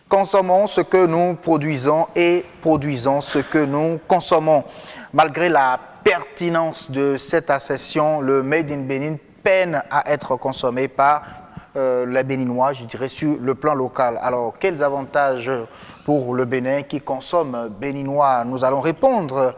Consommons ce que nous produisons et produisons ce que nous consommons. Malgré la pertinence de cette assertion, le Made in Bénin peine à être consommé par les Béninois, je dirais, sur le plan local. Alors, quels avantages pour le Bénin qui consomme béninois? Nous allons répondre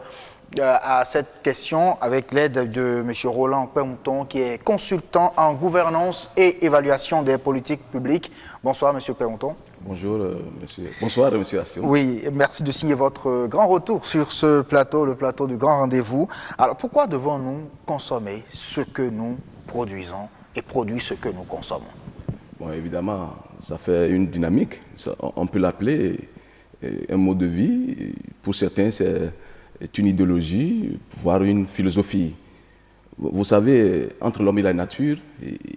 à cette question avec l'aide de M. Roland Permouton, qui est consultant en gouvernance et évaluation des politiques publiques. Bonsoir, M. Permouton. Bonjour, monsieur. Bonsoir, monsieur Astion. Oui, merci de signer votre grand retour sur ce plateau, le plateau du grand rendez-vous. Alors, pourquoi devons-nous consommer ce que nous produisons et produire ce que nous consommons? Bon, évidemment, ça fait une dynamique. On peut l'appeler un mode de vie. Pour certains, c'est une idéologie, voire une philosophie. Vous savez, entre l'homme et la nature,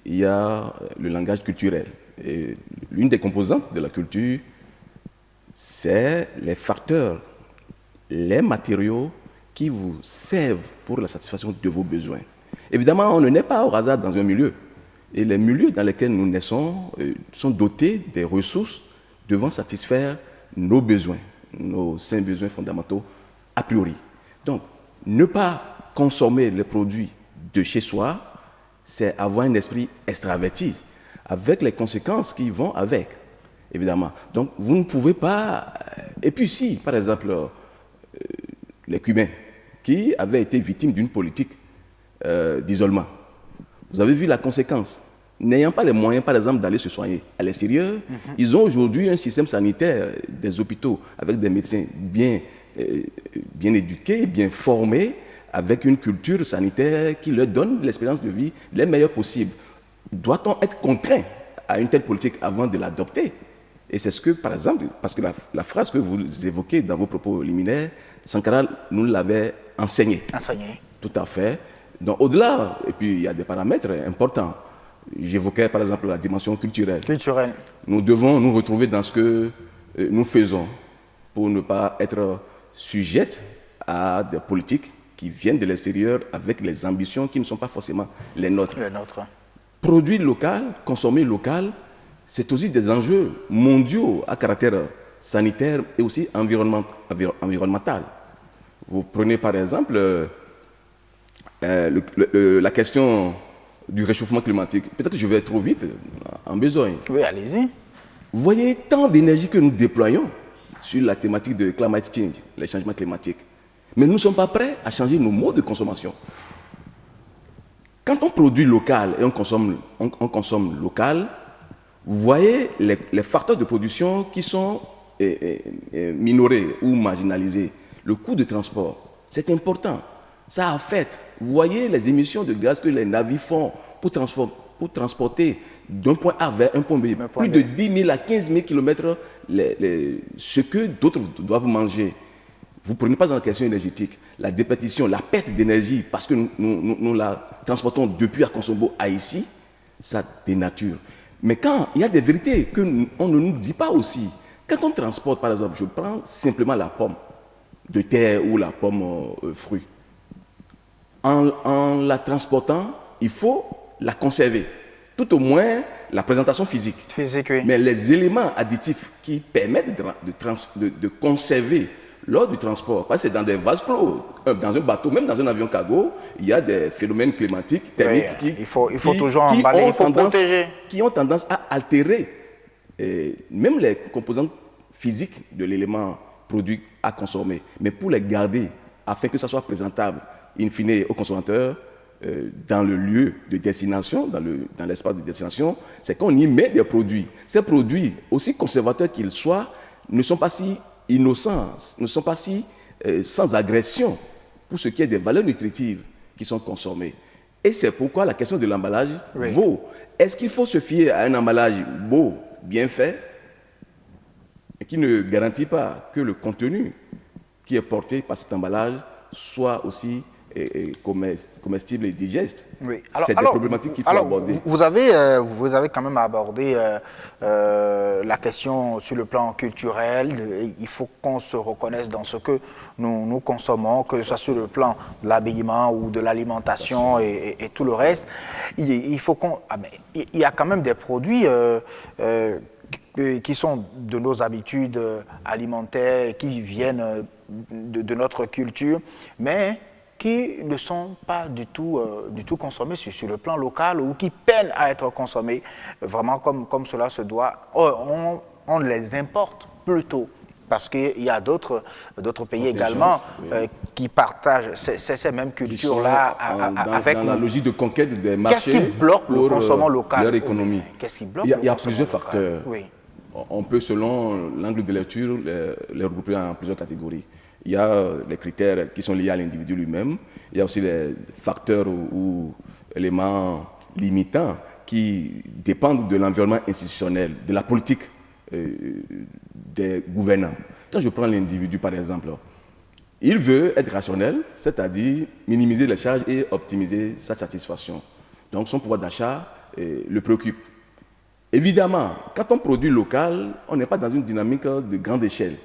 il y a le langage culturel. Et l'une des composantes de la culture, c'est les facteurs, les matériaux qui vous servent pour la satisfaction de vos besoins. Évidemment, on ne naît pas au hasard dans un milieu. Et les milieux dans lesquels nous naissons sont dotés des ressources devant satisfaire nos besoins, nos 5 besoins fondamentaux a priori. Donc, ne pas consommer les produits de chez soi, c'est avoir un esprit extraverti, avec les conséquences qui vont avec, évidemment. Donc, vous ne pouvez pas... Et puis si, par exemple, les Cubains, qui avaient été victimes d'une politique d'isolement, vous avez vu la conséquence. N'ayant pas les moyens, par exemple, d'aller se soigner à l'extérieur, ils ont aujourd'hui un système sanitaire, des hôpitaux, avec des médecins bien éduqués, bien formés, avec une culture sanitaire qui leur donne l'espérance de vie les meilleures possibles. Doit-on être contraint à une telle politique avant de l'adopter? Et c'est ce que, par exemple, parce que la phrase que vous évoquez dans vos propos liminaires, Sankara nous l'avait enseignée. Enseigné. Tout à fait. Donc au-delà, et puis il y a des paramètres importants. J'évoquais par exemple la dimension culturelle. Nous devons nous retrouver dans ce que nous faisons pour ne pas être sujettes à des politiques qui viennent de l'extérieur avec les ambitions qui ne sont pas forcément les nôtres. Produire local, consommer local, c'est aussi des enjeux mondiaux à caractère sanitaire et aussi environnemental. Vous prenez par exemple la question du réchauffement climatique. Peut-être que je vais trop vite en besogne. Oui, allez-y. Vous voyez tant d'énergie que nous déployons sur la thématique de climate change, les changements climatiques. Mais nous ne sommes pas prêts à changer nos modes de consommation. Quand on produit local et on consomme local, vous voyez les facteurs de production qui sont minorés ou marginalisés. Le coût de transport, c'est important. Ça affecte. Vous voyez les émissions de gaz que les navires font pour transporter d'un point A vers un point B. Plus de 10 000 à 15 000 km ce que d'autres doivent manger. Vous ne prenez pas dans la question énergétique. La dépétition, la perte d'énergie, parce que nous la transportons depuis Akonsombo à ici, ça dénature. Mais quand il y a des vérités qu'on ne nous dit pas aussi, quand on transporte, par exemple, je prends simplement la pomme de terre ou la pomme fruit. En la transportant, il faut la conserver. Tout au moins, la présentation physique. Oui. Mais les éléments additifs qui permettent de conserver lors du transport, parce que c'est dans des vases clos, dans un bateau, même dans un avion cargo, il y a des phénomènes climatiques, thermiques il faut toujours emballer, il faut protéger. Qui ont tendance à altérer même les composantes physiques de l'élément produit à consommer. Mais pour les garder, afin que ça soit présentable, in fine, au consommateur, dans le lieu de destination, dans l'espace de destination, c'est qu'on y met des produits. Ces produits, aussi conservateurs qu'ils soient, ne sont pas si innocents, ne sont pas si sans agression pour ce qui est des valeurs nutritives qui sont consommées. Et c'est pourquoi la question de l'emballage vaut. Est-ce qu'il faut se fier à un emballage beau, bien fait, et qui ne garantit pas que le contenu qui est porté par cet emballage soit aussi comestibles et digestes. Oui. C'est des problématiques qu'il faut aborder. Vous avez quand même abordé la question sur le plan culturel. Il faut qu'on se reconnaisse dans ce que nous consommons, que ce soit sur le plan de l'habillement ou de l'alimentation et tout le reste. Il faut qu'on... il y a quand même des produits qui sont de nos habitudes alimentaires, qui viennent de notre culture, mais qui ne sont pas du tout consommés sur le plan local ou qui peinent à être consommés vraiment comme cela se doit. On les importe plutôt parce qu'il y a d'autres pays également qui partagent ces mêmes cultures-là avec dans la logique de conquête des marchés. Qu'est-ce qui bloque le consommant local? Leur économie. Qu'est-ce qui bloque? Il y a plusieurs facteurs. Oui. On peut, selon l'angle de lecture, les regrouper en plusieurs catégories. Il y a les critères qui sont liés à l'individu lui-même. Il y a aussi les facteurs ou éléments limitants qui dépendent de l'environnement institutionnel, de la politique des gouvernants. Quand je prends l'individu, par exemple, il veut être rationnel, c'est-à-dire minimiser les charges et optimiser sa satisfaction. Donc son pouvoir d'achat le préoccupe. Évidemment, quand on produit local, on n'est pas dans une dynamique de grande échelle.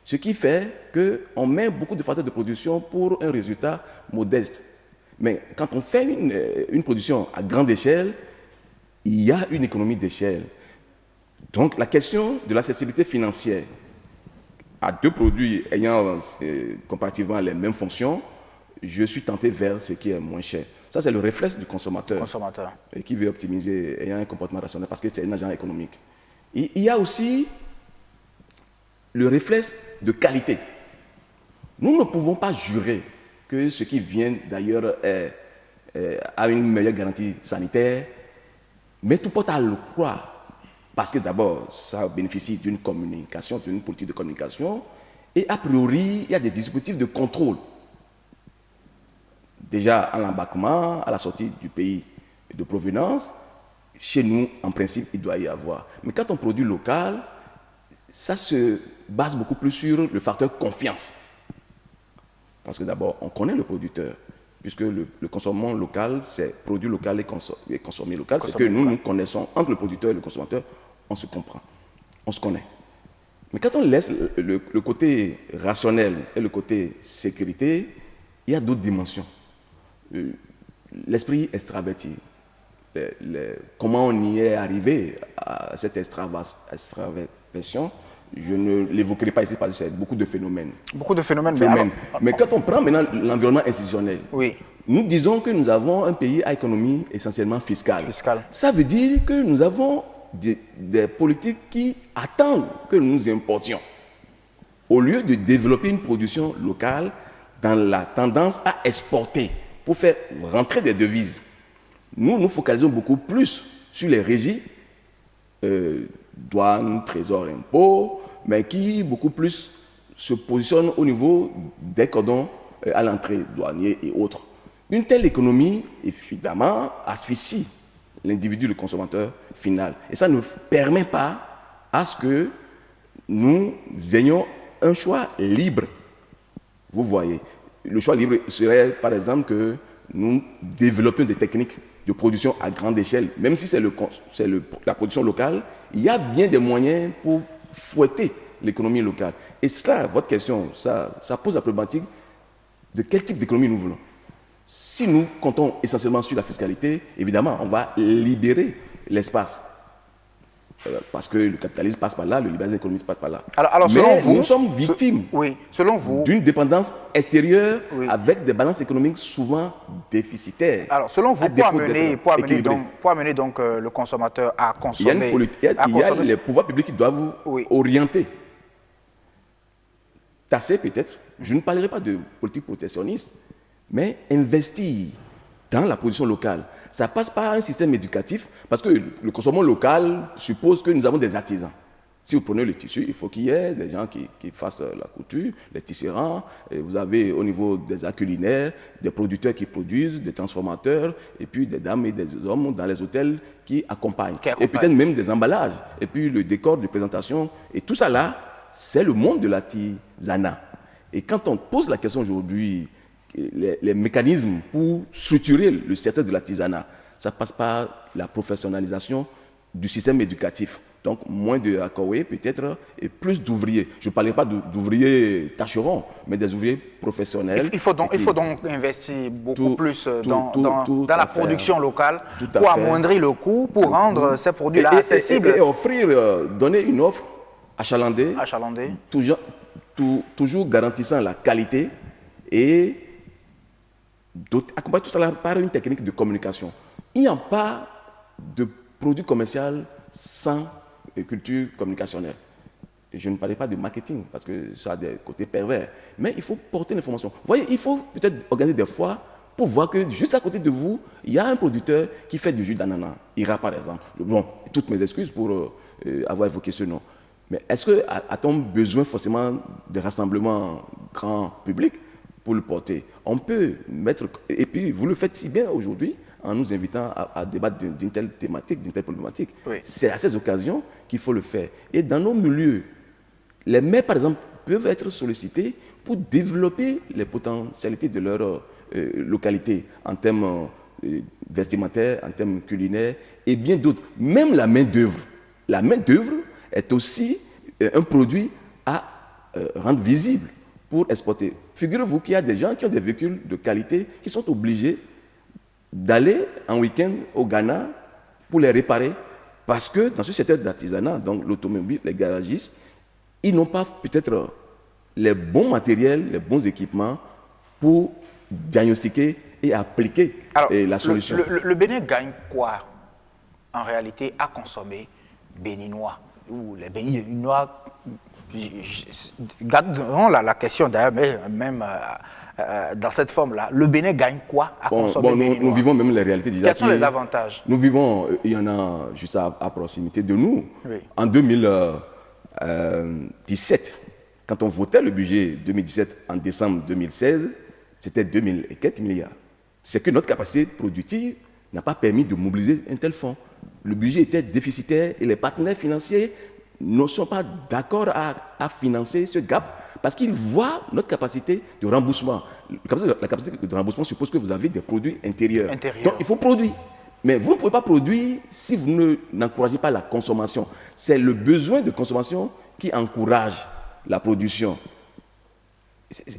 Ce qui fait qu'on met beaucoup de facteurs de production pour un résultat modeste. Mais quand on fait une production à grande échelle, il y a une économie d'échelle. Donc la question de l'accessibilité financière à deux produits ayant comparativement les mêmes fonctions, je suis tenté vers ce qui est moins cher. Ça, c'est le réflexe du consommateur. Qui veut optimiser, ayant un comportement rationnel parce que c'est un agent économique. Il y a aussi le réflexe de qualité. Nous ne pouvons pas jurer que ce qui vient d'ailleurs a une meilleure garantie sanitaire, mais tout porte à le croire. Parce que d'abord, ça bénéficie d'une communication, d'une politique de communication, et a priori, il y a des dispositifs de contrôle. Déjà à l'embarquement, à la sortie du pays de provenance, chez nous, en principe, il doit y avoir. Mais quand on produit local, ça se base beaucoup plus sur le facteur confiance. Parce que d'abord, on connaît le producteur, puisque le consommation local, c'est produit local et consommer local. C'est que nous connaissons, entre le producteur et le consommateur, on se comprend, on se connaît. Mais quand on laisse le côté rationnel et le côté sécurité, il y a d'autres dimensions. L'esprit extraverti, comment on y est arrivé à cette extraversion, je ne l'évoquerai pas ici parce que c'est beaucoup de phénomènes. Beaucoup de phénomènes. Mais quand on prend maintenant l'environnement institutionnel, nous disons que nous avons un pays à économie essentiellement fiscale. Ça veut dire que nous avons des politiques qui attendent que nous importions. Au lieu de développer une production locale dans la tendance à exporter pour faire rentrer des devises, nous nous focalisons beaucoup plus sur les régies, douane, trésor, impôts, mais qui beaucoup plus se positionnent au niveau des cordons à l'entrée, douaniers et autres. Une telle économie, évidemment, asphyxie l'individu, le consommateur final. Et ça ne permet pas à ce que nous ayons un choix libre. Vous voyez, le choix libre serait, par exemple, que nous développions des techniques de production à grande échelle. Même si c'est la production locale, il y a bien des moyens pour fouetter l'économie locale. Et cela, votre question, ça pose la problématique de quel type d'économie nous voulons. Si nous comptons essentiellement sur la fiscalité, évidemment, on va libérer l'espace. Parce que le capitalisme passe par là, le libéralisme économique passe par là. Alors selon vous, nous sommes victimes d'une dépendance extérieure avec des balances économiques souvent déficitaires. Alors selon vous, pour amener donc le consommateur à consommer... Il y a les pouvoirs publics qui doivent orienter. Tasser peut-être, je ne parlerai pas de politique protectionniste, mais investir dans la production locale. Ça passe par un système éducatif, parce que le consommation local suppose que nous avons des artisans. Si vous prenez le tissu, il faut qu'il y ait des gens qui fassent la couture, les tisserands. Et vous avez au niveau des arts culinaires, des producteurs qui produisent, des transformateurs, et puis des dames et des hommes dans les hôtels qui accompagnent. Et peut-être même des emballages, et puis le décor de présentation. Et tout ça là, c'est le monde de l'artisanat. Et quand on pose la question aujourd'hui, les mécanismes pour structurer le secteur de l'artisanat. Ça passe par la professionnalisation du système éducatif. Donc, moins de ACOE peut-être et plus d'ouvriers. Je ne parlerai pas d'ouvriers tâcherons, mais des ouvriers professionnels. Il faut donc investir beaucoup plus dans la production locale pour amoindrir le coût, pour rendre ces produits-là accessibles. Et offrir, donner une offre achalandée, toujours garantissant la qualité et accompagner tout cela par une technique de communication. Il n'y a pas de produit commercial sans culture communicationnelle. Et je ne parlais pas de marketing parce que ça a des côtés pervers. Mais il faut porter l'information. Vous voyez, il faut peut-être organiser des foires pour voir que juste à côté de vous, il y a un producteur qui fait du jus d'ananas. Ira par exemple. Bon, toutes mes excuses pour avoir évoqué ce nom. Mais est-ce a-t-on besoin forcément de rassemblements grand public pour le porter? On peut mettre... Et puis, vous le faites si bien aujourd'hui en nous invitant à débattre d'une telle thématique, d'une telle problématique. Oui. C'est à ces occasions qu'il faut le faire. Et dans nos milieux, les maires, par exemple, peuvent être sollicités pour développer les potentialités de leur localité en termes vestimentaires, en termes culinaires et bien d'autres. Même la main-d'œuvre. La main-d'œuvre est aussi un produit à rendre visible pour exporter. Figurez-vous qu'il y a des gens qui ont des véhicules de qualité qui sont obligés d'aller en week-end au Ghana pour les réparer parce que dans ce secteur d'artisanat, donc l'automobile, les garagistes, ils n'ont pas peut-être les bons matériels, les bons équipements pour diagnostiquer et appliquer la solution. Le Bénin gagne quoi en réalité à consommer béninois ou les béninois? Gardons la question d'ailleurs, même dans cette forme-là, le Bénin gagne quoi à consommer béninois? Nous vivons même les réalités déjà. Quels sont les avantages? Nous vivons, il y en a juste à proximité de nous. Oui. En 2017, quand on votait le budget 2017 en décembre 2016, c'était 2000 et quelques milliards. C'est que notre capacité productive n'a pas permis de mobiliser un tel fonds. Le budget était déficitaire et les partenaires financiers ne sont pas d'accord à financer ce gap parce qu'ils voient notre capacité de remboursement. La capacité de remboursement suppose que vous avez des produits intérieurs. Donc il faut produire. Mais vous ne pouvez pas produire si vous n'encouragez pas la consommation. C'est le besoin de consommation qui encourage la production.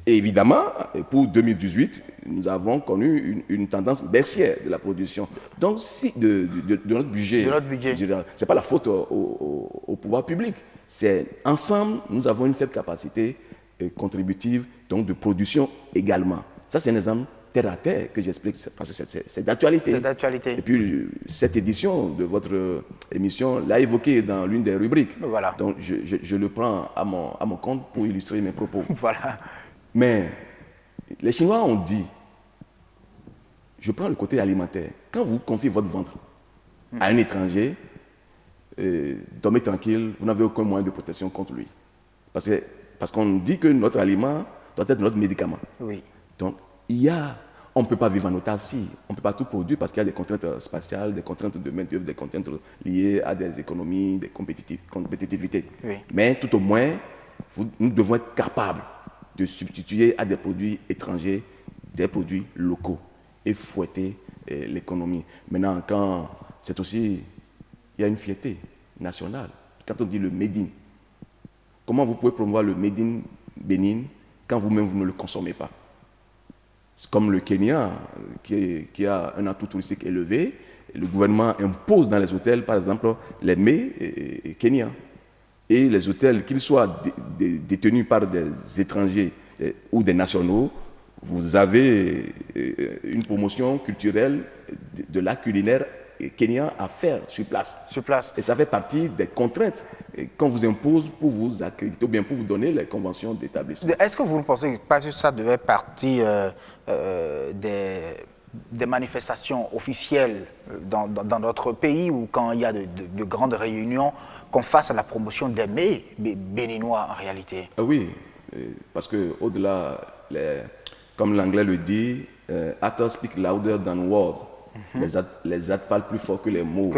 Et évidemment, pour 2018, nous avons connu une tendance baissière de la production. Donc, si de notre budget, ce n'est pas la faute au pouvoir public. C'est ensemble, nous avons une faible capacité contributive, donc de production également. Ça, c'est un exemple terre à terre que j'explique, parce que c'est d'actualité. C'est d'actualité. Et puis, cette édition de votre émission l'a évoqué dans l'une des rubriques. Voilà. Donc, je le prends à mon compte pour illustrer mes propos. Voilà. Mais les Chinois ont dit, je prends le côté alimentaire, quand vous confiez votre ventre à un étranger, dormez tranquille, vous n'avez aucun moyen de protection contre lui. Parce qu'on dit que notre aliment doit être notre médicament. Oui. Donc, on ne peut pas vivre en autarcie, on ne peut pas tout produire parce qu'il y a des contraintes spatiales, des contraintes de main-d'œuvre, des contraintes liées à des économies, des compétitivités. Oui. Mais tout au moins, nous devons être capables de substituer à des produits étrangers des produits locaux et fouetter l'économie. Maintenant, quand c'est aussi, il y a une fierté nationale. Quand on dit le Made in, comment vous pouvez promouvoir le Made in Bénin quand vous-même vous ne le consommez pas? C'est comme le Kenya qui a un atout touristique élevé. Le gouvernement impose dans les hôtels, par exemple, les mets kenyans. Et les hôtels, qu'ils soient détenus par des étrangers ou des nationaux, vous avez une promotion culturelle de l'art culinaire kenyan à faire sur place. Sur place. Et ça fait partie des contraintes qu'on vous impose pour vous accréditer ou bien pour vous donner les conventions d'établissement. Est-ce que vous ne pensez pas que ça devait partir des manifestations officielles dans notre pays ou quand il y a de grandes réunions qu'on fasse la promotion des mets béninois en réalité? Oui, parce qu'au-delà, comme l'anglais le dit, actors speak louder than words. Les actes parlent plus fort que les mots.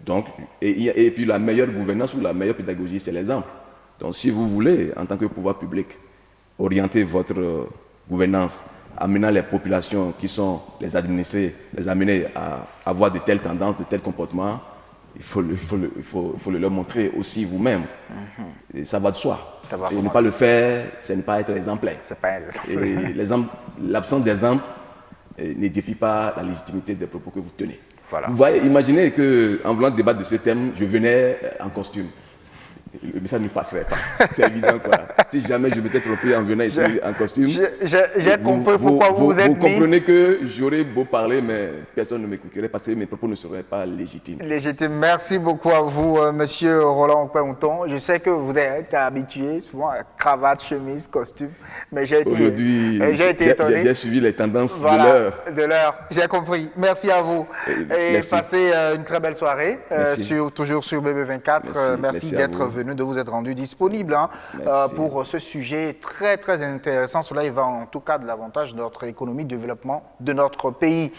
Donc, et puis la meilleure gouvernance ou la meilleure pédagogie, c'est l'exemple. Donc si vous voulez, en tant que pouvoir public, orienter votre gouvernance amenant les populations qui sont les administrés, les amener à avoir de telles tendances, de tels comportements, il faut le leur montrer aussi vous-même. Et ça va de soi. Et ne pas le faire, ce n'est pas être exemplaire. C'est pas exemplaire. Et l'absence d'exemple ne défie pas la légitimité des propos que vous tenez. Voilà. Vous voyez, imaginez qu'en voulant débattre de ce thème, je venais en costume. Le message ne passerait pas. C'est évident, quoi. Si jamais je m'étais trompé en venant ici en costume, j'ai compris pourquoi vous êtes Vous comprenez que j'aurais beau parler, mais personne ne m'écouterait parce que mes propos ne seraient pas légitimes. Légitime. Merci beaucoup à vous, monsieur Roland Okpemouton. Je sais que vous êtes habitué souvent à cravate, chemise, costume, mais j'ai été étonné. J'ai suivi les tendances voilà, de l'heure. J'ai compris. Merci à vous. Et merci. Passez une très belle soirée, toujours sur BB24. Merci d'être venu, de vous être rendu disponible pour ce sujet très, très intéressant. Cela il va en tout cas de l'avantage de notre économie, de développement de notre pays.